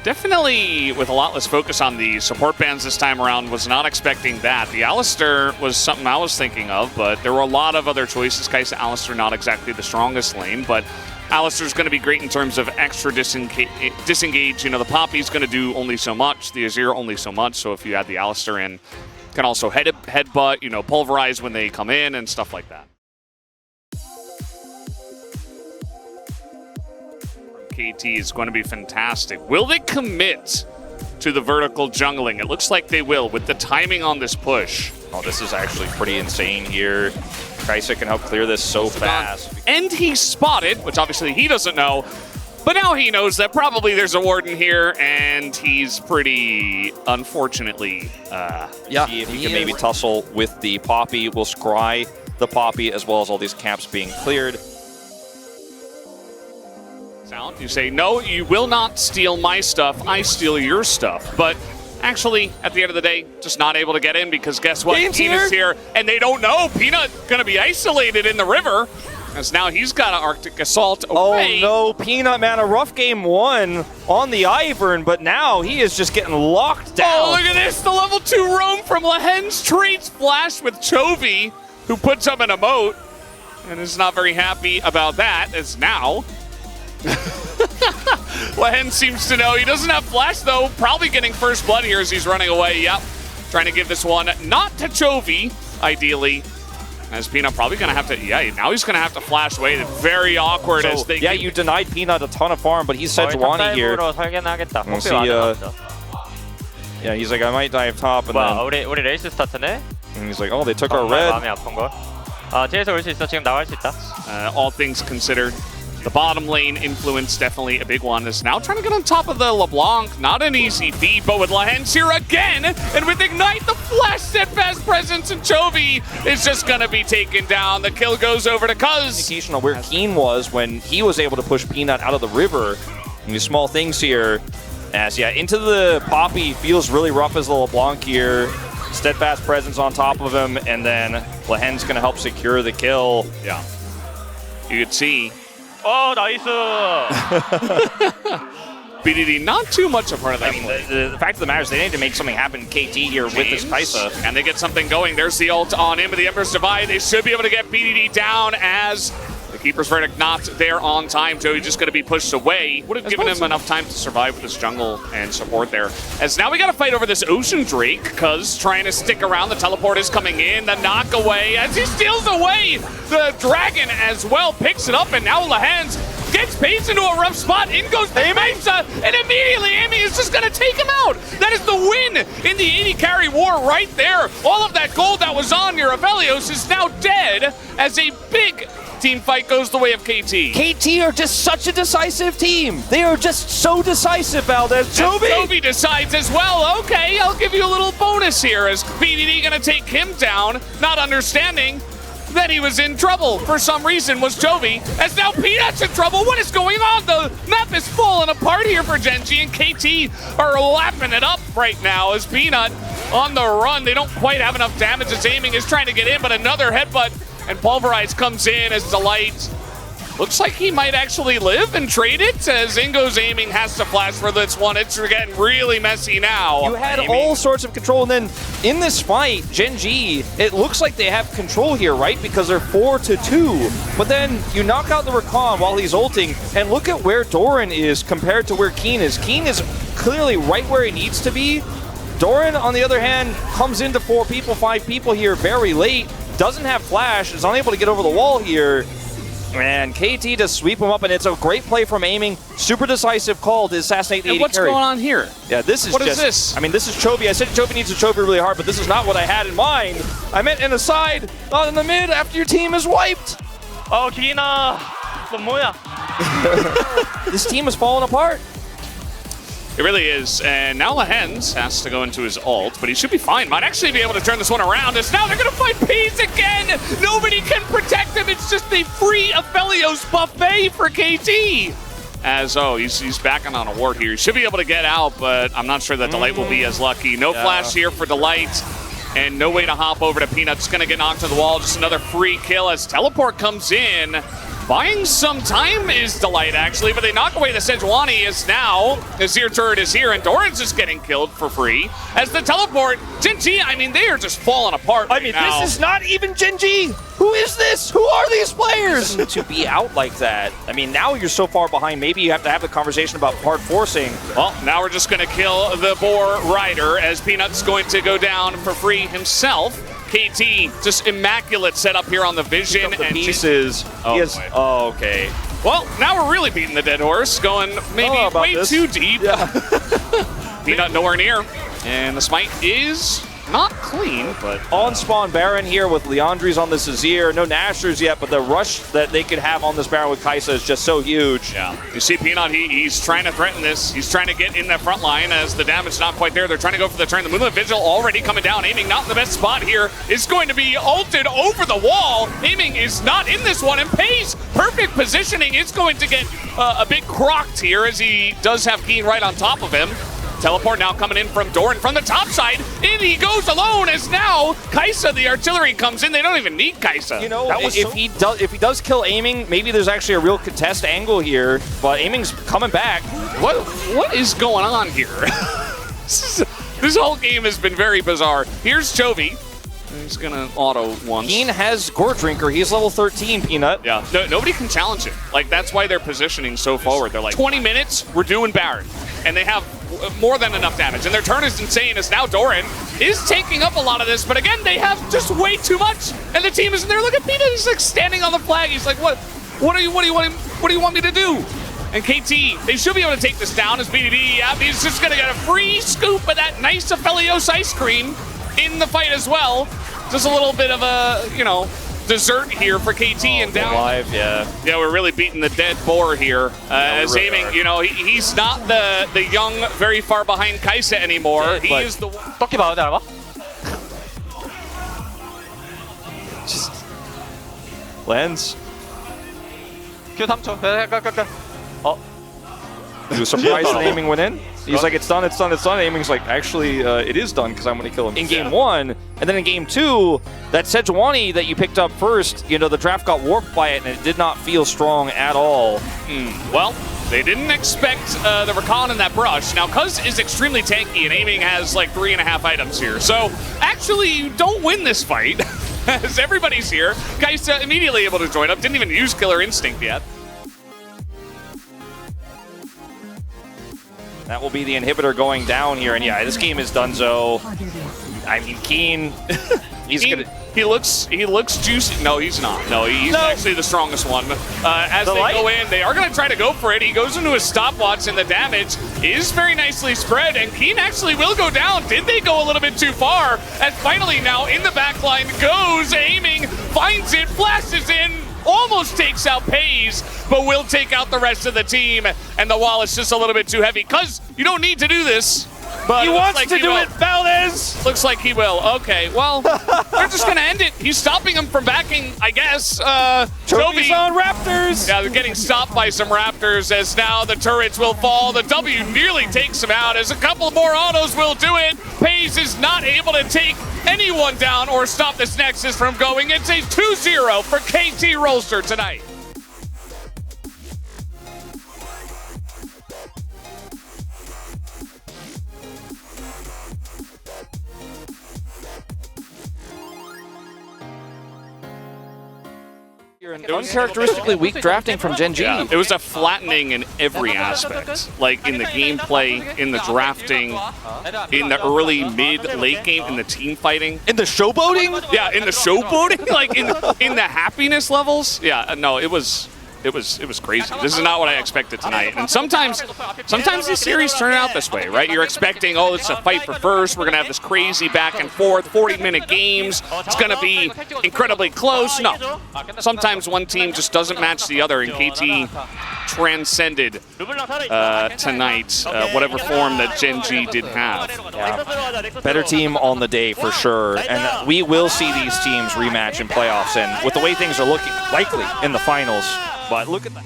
Definitely with a lot less focus on the support bans this time around. Was not expecting that. The Alistar was something I was thinking of, but there were a lot of other choices. Kai'Sa, Alistar, not exactly the strongest lane, but Alistar's going to be great in terms of extra disengage. You know, the Poppy's going to do only so much, the Azir only so much, so if you add the Alistar in, can also headbutt, you know, pulverize when they come in and stuff like that. KT is going to be fantastic. Will they commit to the vertical jungling? It looks like they will with the timing on this push. Oh, this is actually pretty insane here. Kai'Sa can help clear this so fast. And he spotted, which obviously he doesn't know, but now he knows that probably there's a Warden here, and he's pretty, unfortunately, yeah, see if he can maybe tussle with the Poppy. We'll scry the Poppy as well as all these camps being cleared. You say, no, you will not steal my stuff, I steal your stuff. But actually, at the end of the day, just not able to get in because guess what? Peanut's here, and they don't know. Peanut gonna be isolated in the river, as now he's got an Arctic Assault away. Oh no, Peanut, man, a rough game one on the Ivern, but now he is just getting locked down. Oh, look at this, the level 2 roam from Lehen's trades flash with Chovy, who puts up an emote, and is not very happy about that, as now Lehen seems to know. He doesn't have flash, though. Probably getting first blood here as he's running away. Yep. Trying to give this one not to Chovy, ideally. As Peanut probably going to have to... Yeah, now he's going to have to flash away. It's very awkward as they... Yeah, you denied Peanut a ton of farm, but he said Juani here. We'll see, yeah, he's like, I might dive top, and then... 우리 레이스 스타트네? And he's like, oh, they took our red. 마음이 아픈 걸. 뒤에서 올 수 있어. 지금 나갈 수 있다. All things considered, the bottom lane influence definitely a big one. Is now trying to get on top of the LeBlanc. Not an easy feat, but with Lehen's here again, and with Ignite, the flash steadfast presence, and Chovy is just gonna be taken down. The kill goes over to Cuz. Indication on where Keen was when he was able to push Peanut out of the river. And these small things here, as yeah, into the Poppy feels really rough as the LeBlanc here. Steadfast presence on top of him, and then Lehen's gonna help secure the kill. Yeah, you could see. Oh, nice! BDD, not too much a part of that. I mean, the fact of the matter is they need to make something happen KT here with this Kai'Sa. And they get something going. There's the ult on him with the Emperor's Divide. They should be able to get BDD down as the Keeper's Verdict not there on time. Joey just going to be pushed away. Would have given him enough time to survive with this jungle and support there. As now we got to fight over this Ocean Drake. Cuz trying to stick around. The teleport is coming in. The knock away as he steals away the dragon as well. Picks it up, and now Lehen's gets paced into a rough spot. In goes the Mesa, and immediately Amy is just going to take him out. That is the win in the 80 carry war right there. All of that gold that was on your Aphelios is now dead as a big team fight goes the way of KT. KT are just such a decisive team. They are just so decisive, Valdez. Chovy decides as well. Okay, I'll give you a little bonus here as BDD going to take him down, not understanding that he was in trouble for some reason was Chovy, as now Peanut's in trouble. What is going on? The map is falling apart here for Genji, and KT are lapping it up right now as Peanut on the run. They don't quite have enough damage as Aiming is trying to get in, but another headbutt, and Pulverize comes in as Delight. Looks like he might actually live and trade it, as Ingo's Aiming has to flash for this one. It's getting really messy now. You had all sorts of control, and then in this fight, Genji, it looks like they have control here, right? Because they're 4-2. But then you knock out the Rakan while he's ulting, and look at where Doran is compared to where Keen is. Keen is clearly right where he needs to be. Doran, on the other hand, comes into 4 people, 5 people here very late, doesn't have flash, is unable to get over the wall here. And KT to sweep him up, and it's a great play from Aiming. Super decisive call to assassinate the 80 what's carry. Going on here? Yeah, this is What just... is this? I mean, this is Chovy. I said Chovy needs to Chovy really hard, but this is not what I had in mind. I meant in the side, not in the mid, after your team is wiped. Oh, Kina! 뭐야? This team is falling apart. It really is, and now Lehen's has to go into his ult, but he should be fine. Might actually be able to turn this one around, as now they're going to fight Peas again! Nobody can protect him, it's just a free Aphelios buffet for KT! As, oh, he's backing on a ward here. He should be able to get out, but I'm not sure that Delight will be as lucky. No flash here for Delight, and no way to hop over to Peanut. Just going to get knocked to the wall. Just another free kill as Teleport comes in. Buying some time is Delight, actually, but they knock away the Sejuani as now Azir turret is here, and Doran's just getting killed for free. As the teleport, Gen.G, I mean, they are just falling apart I mean, now. this is not even Gen.G. Who is this? Who are these players? To be out like that. I mean, now you're so far behind, maybe you have to have the conversation about hard forcing. Well, now we're just going to kill the Boar Rider as Peanut's going to go down for free himself. KT, just immaculate setup here on the Vision. The pieces. Oh, okay. Well, now we're really beating the dead horse, going maybe way too deep. Yeah. Peanut nowhere near. And the smite is not clean, but... On spawn Baron here with Leandri's on this Azir. No Nashers yet, but the rush that they could have on this Baron with Kai'Sa is just so huge. Yeah. You see Peanut, he's trying to threaten this. He's trying to get in the front line as the damage not quite there. They're trying to go for the turn. The Moonlit Vigil already coming down. Aiming not in the best spot here. Is going to be ulted over the wall. Aiming is not in this one, and Pays perfect positioning. It's going to get a bit crocked here as he does have Keen right on top of him. Teleport now coming in from Doran from the top side. In he goes alone as now Kai'Sa, the artillery, comes in. They don't even need Kai'Sa. You know, if he does kill Aiming, maybe there's actually a real contest angle here. But Aiming's coming back. What is going on here? This whole game has been very bizarre. Here's Chovy. He's gonna auto once. Keen has Gore Drinker. He's level 13, Peanut. Yeah, nobody can challenge him. Like, that's why they're positioning so forward. They're like, 20 minutes, we're doing Baron. And they have more than enough damage. And their turn is insane as now Doran is taking up a lot of this. But again, they have just way too much. And the team is in there. Look at Peanut. He's like standing on the flag. He's like, what do you want me to do? And KT, they should be able to take this down as BDD. Yeah, he's just gonna get a free scoop of that nice Aphelios ice cream in the fight as well. Just a little bit of a, you know, dessert here for KT and down. Alive, yeah. Yeah, we're really beating the dead boar here. As really Aiming, you know, he's not the young, very far behind Kai'Sa anymore. Yeah, he is the one. 떡기 봐도 돼, 알아? Just Lens. Q 3초. 끝. He was surprised that Aiming went in. He's like, it's done. Aiming's like, actually, it is done because I'm going to kill him in game one. And then in game two, that Sejuani that you picked up first, you know, the draft got warped by it and it did not feel strong at all. Well, they didn't expect the Rakan in that brush. Now, Cuz is extremely tanky and Aiming has like 3.5 items here. So, actually, you don't win this fight as everybody's here. Kai'Sa immediately able to join up. Didn't even use Killer Instinct yet. That will be the inhibitor going down here. And yeah, this game is donezo. I mean, Keen, he looks juicy. No, he's not. No, he's actually the strongest one. As they go in, they are going to try to go for it. He goes into his stopwatch, and the damage is very nicely spread. And Keen actually will go down. Did they go a little bit too far? And finally now in the back line goes Aiming, finds it, flashes in, almost takes out Pays, but will take out the rest of the team. And the wall is just a little bit too heavy. Cuz you don't need to do this. But he wants to do it, Valdez! Looks like he will. Okay, well, they're just going to end it. He's stopping him from backing, I guess. Chovy's on Raptors! Yeah, they're getting stopped by some Raptors as now the turrets will fall. The W nearly takes him out as a couple more autos will do it. Pays is not able to take anyone down or stop this Nexus from going. It's a 2-0 for KT Rolster tonight. Uncharacteristically weak drafting from Gen.G. Yeah, it was a flattening in every aspect. Like in the gameplay, in the drafting, in the early, mid, late game, in the team fighting. In the showboating? Yeah, in the showboating? Like in the happiness levels? Yeah, no, it was crazy. This is not what I expected tonight. And sometimes these series turn out this way, right? You're expecting, oh, it's a fight for first. We're going to have this crazy back and forth, 40-minute games. It's going to be incredibly close. No. Sometimes one team just doesn't match the other, and KT transcended tonight, whatever form that Gen.G did have. Yeah. Better team on the day for sure. And we will see these teams rematch in playoffs, and with the way things are looking, likely in the finals. But look at that.